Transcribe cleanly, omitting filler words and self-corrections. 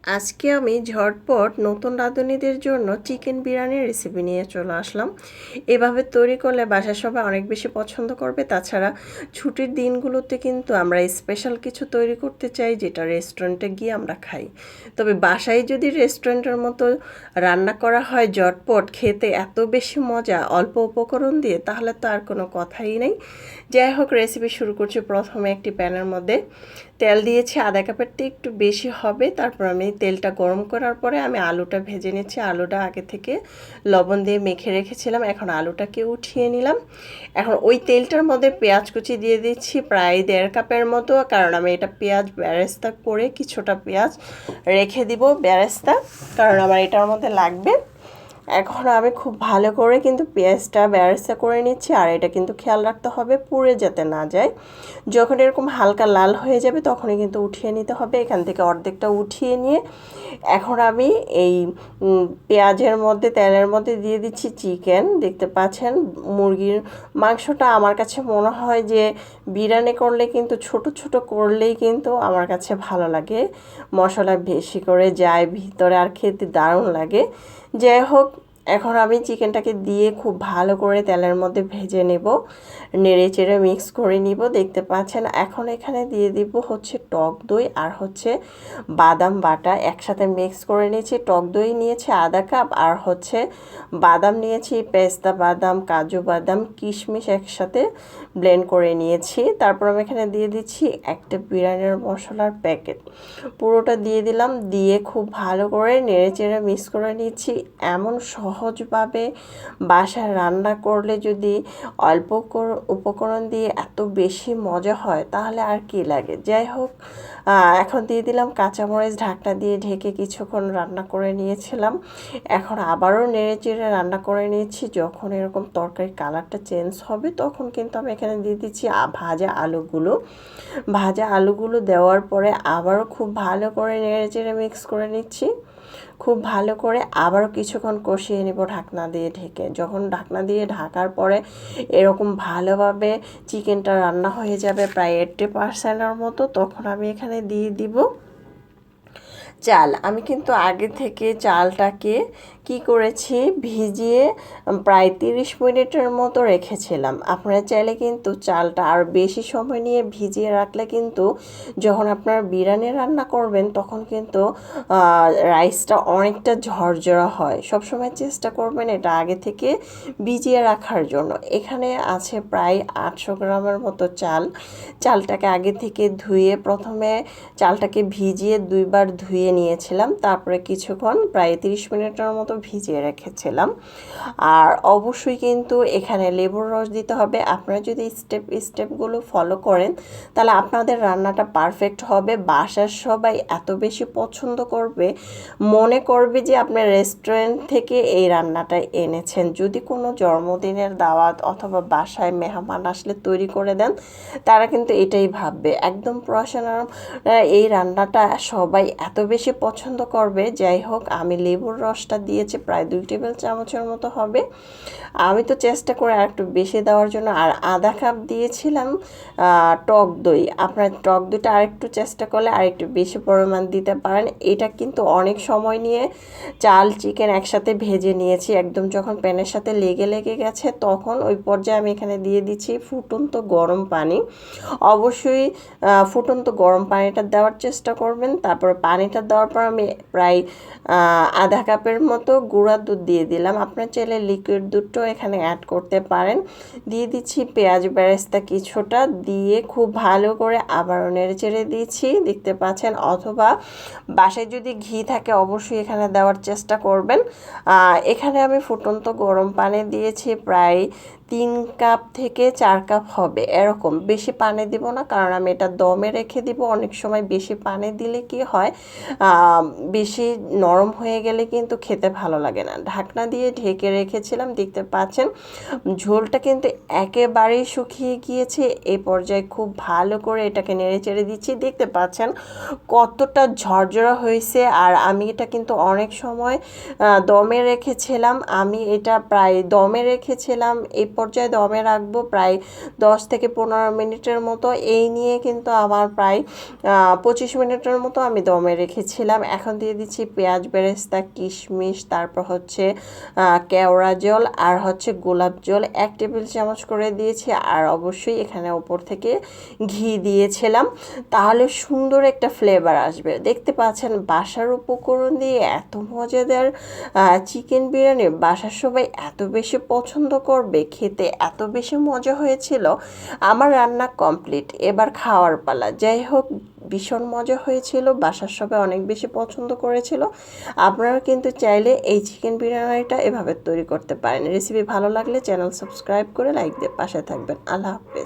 আজকে আমি ঝটপট নতুন রাঁধুনিদের জন্য চিকেন বিরিয়ানির রেসিপি নিয়ে চলে আসলাম। এভাবে তৈরি করলে বাসার সবাই অনেক বেশি পছন্দ করবে। তাছাড়া ছুটির দিনগুলোতে কিন্তু আমরা স্পেশাল কিছু তৈরি করতে চাই, যেটা রেস্টুরেন্টে গিয়ে আমরা খাই। তবে বাসায় যদি রেস্টুরেন্টের মতো রান্না করা হয় ঝটপট, খেতে এত বেশি মজা অল্প উপকরণ দিয়ে, তাহলে তো আর কোনো কথাই নেই। যাই হোক, রেসিপি শুরু করছি। প্রথমে একটি প্যানের মধ্যে তেল দিয়েছি, আধা কাপের থেকে একটু বেশি হবে। তারপর আমি তেলটা গরম করার পরে আমি আলুটা ভেজে নিচ্ছি। আলুটা আগে থেকে লবণ দিয়ে মেখে রেখেছিলাম, এখন আলুটাকে উঠিয়ে নিলাম। এখন ওই তেলটার মধ্যে পেঁয়াজ কুচি দিয়ে দিচ্ছি প্রায় 1.5 কাপের মতো, কারণ আমি এটা পেঁয়াজ বেরেস্তা করে কিছুটা পেঁয়াজ রেখে দিব বেরেস্তা, কারণ আমার এটার মধ্যে লাগবে। এখন আমি খুব ভালো করে কিন্তু পেঁয়াজটা বেরেস্তা করে নিচ্ছি, আর এটা কিন্তু খেয়াল রাখতে হবে পুড়ে যাতে না যায়। যখন এরকম হালকা লাল হয়ে যাবে তখনই কিন্তু উঠিয়ে নিতে হবে। এখান থেকে অর্ধেকটা উঠিয়ে নিয়ে এখন আমি এই পেঁয়াজের মধ্যে তেলের মধ্যে দিয়ে দিচ্ছি চিকেন। দেখতে পাচ্ছেন মুরগির মাংসটা আমার কাছে মনে হয় যে বিরিয়ানি করলে কিন্তু ছোট ছোট করলেই কিন্তু আমার কাছে ভালো লাগে, মশলা বেশি করে যায় ভিতরে আর খেতে দারুণ লাগে। যাই হোক, এখন আমি চিকেনটাকে দিয়ে খুব ভালো করে তেলের মধ্যে ভেজে নেব, নেড়ে চেড়ে মিক্স করে নিব। দেখতে পাচ্ছেন এখন এখানে দিয়ে দিব হচ্ছে টক দই আর হচ্ছে বাদাম বাটা একসাথে মিক্স করে নিয়েছি। টক দই নিয়েছি আধা কাপ, আর হচ্ছে বাদাম নিয়েছি, পেস্তা বাদাম, কাজু বাদাম, কিশমিশ একসাথে ব্লেন্ড করে নিয়েছি। তারপর আমি এখানে দিয়ে দিচ্ছি একটা বিরিয়ানির মশলার প্যাকেট, পুরোটা দিয়ে দিলাম। দিয়ে খুব ভালো করে নেড়ে চেড়ে মিক্স করে নিচ্ছি। এমন সহজভাবে বাসায় রান্না করলে যদি অল্প উপকরণ দিয়ে এত বেশি মজা হয় তাহলে আর কি লাগে। যাই হোক, এখন দিয়ে দিলাম কাঁচামরিচ, ঢাকনা দিয়ে ঢেকে কিছুক্ষণ রান্না করে নিয়েছিলাম। এখন আবারও নেড়ে চেড়ে রান্না করে নিয়েছি। যখন এরকম তরকারির কালারটা চেঞ্জ হবে তখন কিন্তু আমি এখানে দিয়ে দিচ্ছি ভাজা আলুগুলো। ভাজা আলুগুলো দেওয়ার পরে আবারও খুব ভালো করে নেড়ে চেড়ে মিক্স করে নিচ্ছি। খুব ভালো করে আবারও কিছুক্ষণ কষিয়ে নেব ঢাকনা দিয়ে ঢেকে। যখন ঢাকনা দিয়ে ঢাকার পরে এরকম ভালোভাবে চিকেনটা রান্না হয়ে যাবে প্রায় 80%-এর মতো, তখন আমি এখানে দিয়ে দিব চাল। আমি কিন্তু আগে থেকে চালটাকে কি করেছি, ভিজিয়ে প্রায় 30 মিনিটের মতো রেখেছিলাম। আপনারা চাইলে কিন্তু চালটা আর বেশি সময় নিয়ে ভিজিয়ে রাখলে কিন্তু যখন আপনারা বিরিয়ানি রান্না করবেন তখন কিন্তু রাইসটা অনেকটা ঝরঝরা হয়। সবসময় চেষ্টা করবেন এটা আগে থেকে ভিজিয়ে রাখার জন্য। এখানে আছে প্রায় 800 গ্রামের মতো চাল। চালটাকে আগে থেকে ধুয়ে, প্রথমে চালটাকে ভিজিয়ে 2বার ধুয়ে নিয়েছিলাম, তারপরে কিছুক্ষণ প্রায় 30 মিনিটের মতো ভিজিয়ে রেখেছিলাম। আর অবশ্যই কিন্তু এখানে লেবুর রস দিতে হবে। আপনারা যদি স্টেপগুলো ফলো করেন তাহলে আপনাদের রান্নাটা পারফেক্ট হবে। বাসার সবাই এত বেশি পছন্দ করবে, মনে করবে যে আপনার রেস্টুরেন্ট থেকে এই রান্নাটা এনেছেন। যদি কোনো জন্মদিনের দাওয়াত অথবা বাসায় মেহমান আসলে তৈরি করে দেন, তারা কিন্তু এটাই ভাববে। একদম প্রফেশনাল এই রান্নাটা সবাই এত বেশি পছন্দ করবে। যাই হোক, আমি লেবুর রসটা দিয়েছি প্রায় 2 টেবিল চামচের মতো হবে। আমি তো চেষ্টা করে আর একটু বেশি দেওয়ার জন্য, আর আধা কাপ দিয়েছিলাম টক দই। আপনার টক দইটা আরেকটু চেষ্টা করলে আরেকটু বেশি পরিমাণ দিতে পারেন। এটা কিন্তু অনেক সময় নিয়ে চাল চিকেন একসাথে ভেজে নিয়েছি, একদম যখন প্যানের সাথে লেগে গেছে তখন ওই পর্যায়ে আমি এখানে দিয়ে দিচ্ছি ফুটন্ত গরম পানি। অবশ্যই ফুটন্ত গরম পানিটা দেওয়ার চেষ্টা করবেন। তারপর পানিটা দেওয়ার পর আমি প্রায় আধা কাপের মতো গুঁড়া দুধ দিয়ে দিলাম। আপনার চাইলে লিকুইড দুধটাও এখানে অ্যাড করতে পারেন। দিয়ে দিচ্ছি পেঁয়াজ বেরেস্তা কিছুটা, দিয়ে খুব ভালো করে আবারও নেড়ে চেড়ে দিচ্ছি। দেখতে পাচ্ছেন, অথবা বাসায় যদি ঘি থাকে অবশ্যই এখানে দেওয়ার চেষ্টা করবেন। এখানে আমি ফুটন্ত গরম পানি দিয়েছি প্রায় 3 কাপ থেকে 4 কাপ হবে এরকম। বেশি পানি দিব না, কারণ আমি এটা দমে রেখে দিব। অনেক সময় বেশি পানি দিলে কি হয়, বেশি নরম হয়ে গেলে কিন্তু খেতে ভালো লাগে না। ঢাকনা দিয়ে ঢেকে রেখেছিলাম। দেখতে পাচ্ছেন ঝোলটা কিন্তু একেবারেই শুকিয়ে গিয়েছে। এই পর্যায়ে খুব ভালো করে এটাকে নেড়ে চেড়ে দিচ্ছি। দেখতে পাচ্ছেন কতটা ঝরঝরা হয়েছে। আর আমি এটা কিন্তু অনেক সময় দমে রেখেছিলাম। আমি এটা প্রায় দমে রেখেছিলাম এই পর্যায়ে দমে রাখবো প্রায় 10 থেকে 15 মিনিটের মতো। এই নিয়ে কিন্তু আমার প্রায় 25 মিনিটের মতো আমি দমে রেখেছিলাম। এখন দিয়ে দিচ্ছি পেঁয়াজ বেরেস্তা, কিশমিশ, তারপর হচ্ছে কেওড়া জল আর হচ্ছে গোলাপ জল 1 টেবিল চামচ করে দিয়েছি। আর অবশ্যই এখানে ওপর থেকে ঘি দিয়েছিলাম, তাহলে সুন্দর একটা ফ্লেভার আসবে। দেখতে পাচ্ছেন বাসার উপকরণ দিয়ে এত মজাদার চিকেন বিরিয়ানি বাসার সবাই এত বেশি পছন্দ করবে, খেতে এত বেশি মজা হয়েছিল। আমার রান্না কমপ্লিট, এবার খাওয়ার পালা। যাই হোক, ভীষণ মজা হয়েছিল, বাসার সবাই অনেক বেশি পছন্দ করেছিল। আপনারা কিন্তু চাইলে এই চিকেন বিরিয়ানিটা এভাবে তৈরি করতে পারেন। রেসিপি ভালো লাগলে চ্যানেল সাবস্ক্রাইব করে লাইক দিয়ে পাশে থাকবেন। আল্লাহ হাফেজ।